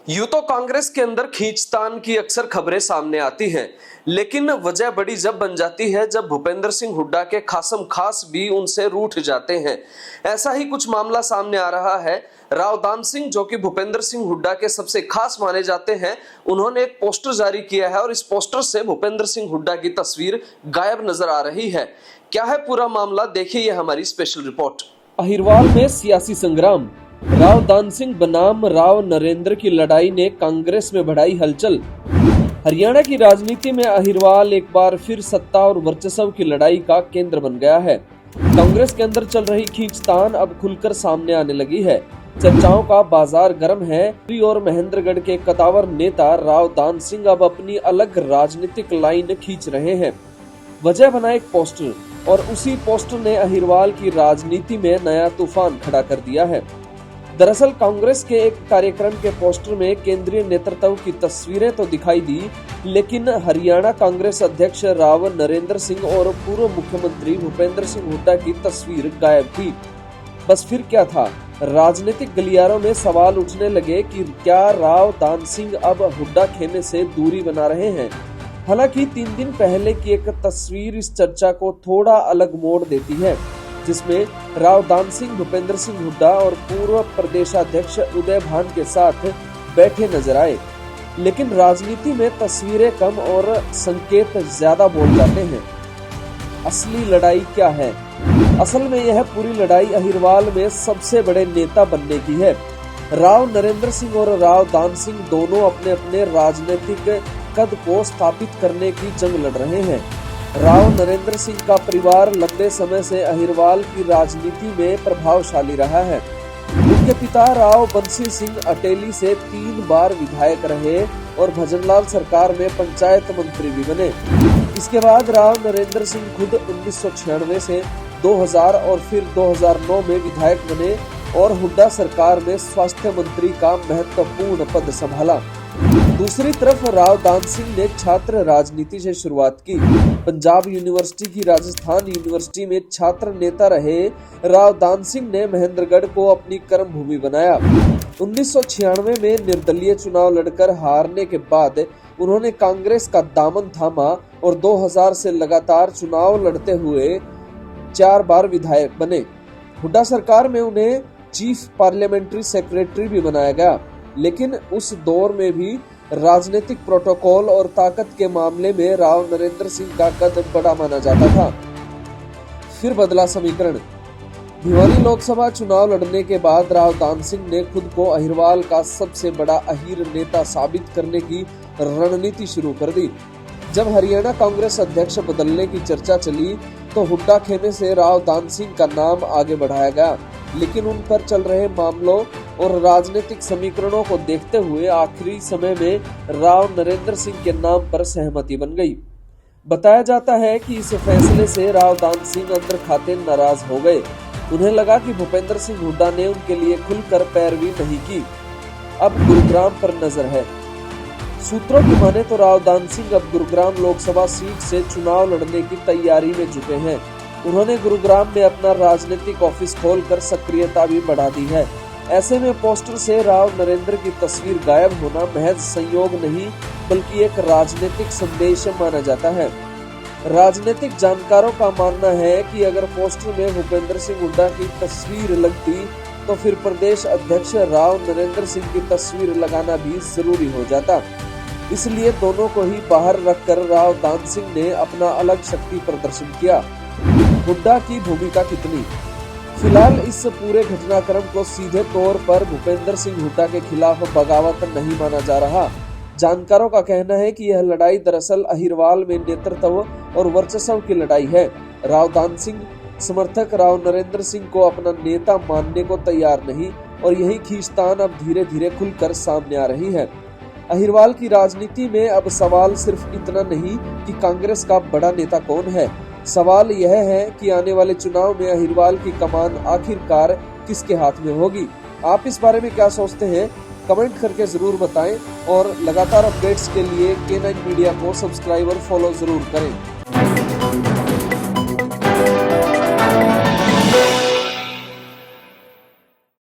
यूं तो कांग्रेस के अंदर खींचतान की अक्सर खबरें सामने आती हैं, लेकिन वजह बड़ी जब बन जाती है जब भूपेंद्र सिंह हुड्डा के खासम खास भी उनसे रूठ जाते हैं। ऐसा ही कुछ मामला सामने आ रहा है। राव दान सिंह, जो कि भूपेंद्र सिंह हुड्डा के सबसे खास माने जाते हैं, उन्होंने एक पोस्टर जारी किया है और इस पोस्टर से भूपेंद्र सिंह हुड्डा की तस्वीर गायब नजर आ रही है। क्या है पूरा मामला, देखिए हमारी स्पेशल रिपोर्ट। अहिरवाल में सियासी संग्राम। राव दान सिंह बनाम राव नरेंद्र की लड़ाई ने कांग्रेस में बढ़ाई हलचल। हरियाणा की राजनीति में अहिरवाल एक बार फिर सत्ता और वर्चस्व की लड़ाई का केंद्र बन गया है। कांग्रेस के अंदर चल रही खींचतान अब खुलकर सामने आने लगी है। चर्चाओं का बाजार गर्म है और महेंद्रगढ़ के कदावर नेता राव दान सिंह अब अपनी अलग राजनीतिक लाइन खींच रहे हैं। वजह बना एक पोस्टर, और उसी पोस्टर ने अहिरवाल की राजनीति में नया तूफान खड़ा कर दिया है। दरअसल कांग्रेस के एक कार्यक्रम के पोस्टर में केंद्रीय नेतृत्व की तस्वीरें तो दिखाई दी, लेकिन हरियाणा कांग्रेस अध्यक्ष राव नरेंद्र सिंह और पूर्व मुख्यमंत्री भूपेंद्र सिंह हुड्डा की तस्वीर गायब थी। बस फिर क्या था? राजनीतिक गलियारों में सवाल उठने लगे कि क्या राव दान सिंह अब हुड्डा खेमे से दूरी बना रहे हैं। हालांकि 3 दिन पहले की एक तस्वीर इस चर्चा को थोड़ा अलग मोड़ देती है, जिसमें राव दान सिंह भूपेंद्र सिंह हुड्डा और पूर्व प्रदेशाध्यक्ष उदय भान के साथ बैठे नजर आए। लेकिन राजनीति में तस्वीरें कम और संकेत ज्यादा बोल जाते हैं। असली लड़ाई क्या है? असल में यह पूरी लड़ाई अहिरवाल में सबसे बड़े नेता बनने की है। राव नरेंद्र सिंह और राव दान सिंह दोनों अपने अपने राजनीतिक कद को स्थापित करने की जंग लड़ रहे हैं। राव नरेंद्र सिंह का परिवार लंबे समय से अहिरवाल की राजनीति में प्रभावशाली रहा है। उनके पिता राव बंसी सिंह अटेली से 3 बार विधायक रहे और भजनलाल सरकार में पंचायत मंत्री भी बने। इसके बाद राव नरेंद्र सिंह खुद 1996 से 2000 और फिर 2009 में विधायक बने और हुड्डा सरकार में स्वास्थ्य मंत्री का महत्वपूर्ण पद संभाला। दूसरी तरफ राव दान सिंह ने छात्र राजनीति से शुरुआत की। पंजाब यूनिवर्सिटी की राजस्थान यूनिवर्सिटी में छात्र नेता रहे राव दान सिंह ने महेंद्रगढ़ को अपनी कर्म भूमि बनाया। 1996 में निर्दलीय चुनाव लड़कर हारने के बाद उन्होंने कांग्रेस का दामन थामा और 2000 से लगातार चुनाव लड़ते हुए 4 बार विधायक बने। हुड्डा सरकार में उन्हें चीफ पार्लियामेंट्री सेक्रेटरी भी बनाया गया, लेकिन उस दौर में भी राजनीतिक प्रोटोकॉल और ताकत के मामले में राव नरेंद्र सिंह का कद बड़ा माना जाता था। फिर बदला समीकरण। भिवानी लोकसभा चुनाव लड़ने के बाद राव दान सिंह ने खुद को अहिरवाल का सबसे बड़ा अहीर नेता साबित करने की रणनीति शुरू कर दी। जब हरियाणा कांग्रेस अध्यक्ष बदलने की चर्चा चली तो हुड्डा खेमे से राव दान सिंह का नाम आगे बढ़ाया गया, लेकिन उन पर चल रहे मामलों और राजनीतिक समीकरणों को देखते हुए आखिरी समय में राव नरेंद्र सिंह के नाम पर सहमति बन गई। बताया जाता है कि इस फैसले से राव दान सिंह अंदर खाते नाराज हो गए। उन्हें लगा कि भूपेंद्र सिंह हुड्डा ने उनके लिए खुलकर पैरवी नहीं की। अब गुरुग्राम पर नजर है। सूत्रों की माने तो राव दान सिंह अब गुरुग्राम लोकसभा सीट से चुनाव लड़ने की तैयारी में जुटे हैं। उन्होंने गुरुग्राम में अपना राजनीतिक ऑफिस खोलकर सक्रियता भी बढ़ा दी है। ऐसे में पोस्टर से राव नरेंद्र की तस्वीर गायब होना महज संयोग नहीं, बल्कि एक राजनीतिक संदेश माना जाता है। राजनीतिक जानकारों का मानना है कि अगर पोस्टर में भूपेंद्र सिंह हुड्डा की तस्वीर लगती तो फिर प्रदेश अध्यक्ष राव नरेंद्र सिंह की तस्वीर लगाना भी जरूरी हो जाता। इसलिए दोनों को ही बाहर रखकर राव दान सिंह ने अपना अलग शक्ति प्रदर्शन किया। हुड्डा की भूमिका कितनी? फिलहाल इस पूरे घटनाक्रम को सीधे तौर पर भूपेंद्र सिंह हुड्डा के खिलाफ बगावत नहीं माना जा रहा। जानकारों का कहना है कि यह लड़ाई दरअसल अहिरवाल में नेतृत्व और वर्चस्व की लड़ाई है। राव दान सिंह समर्थक राव नरेंद्र सिंह को अपना नेता मानने को तैयार नहीं, और यही खींचतान अब धीरे धीरे खुलकर सामने आ रही है। अहिरवाल की राजनीति में अब सवाल सिर्फ इतना नहीं कि कांग्रेस का बड़ा नेता कौन है। सवाल यह है कि आने वाले चुनाव में अहिरवाल की कमान आखिरकार किसके हाथ में होगी। आप इस बारे में क्या सोचते हैं? कमेंट करके जरूर बताएं, और लगातार अपडेट्स के लिए K9 मीडिया को सब्सक्राइब और फॉलो जरूर करें।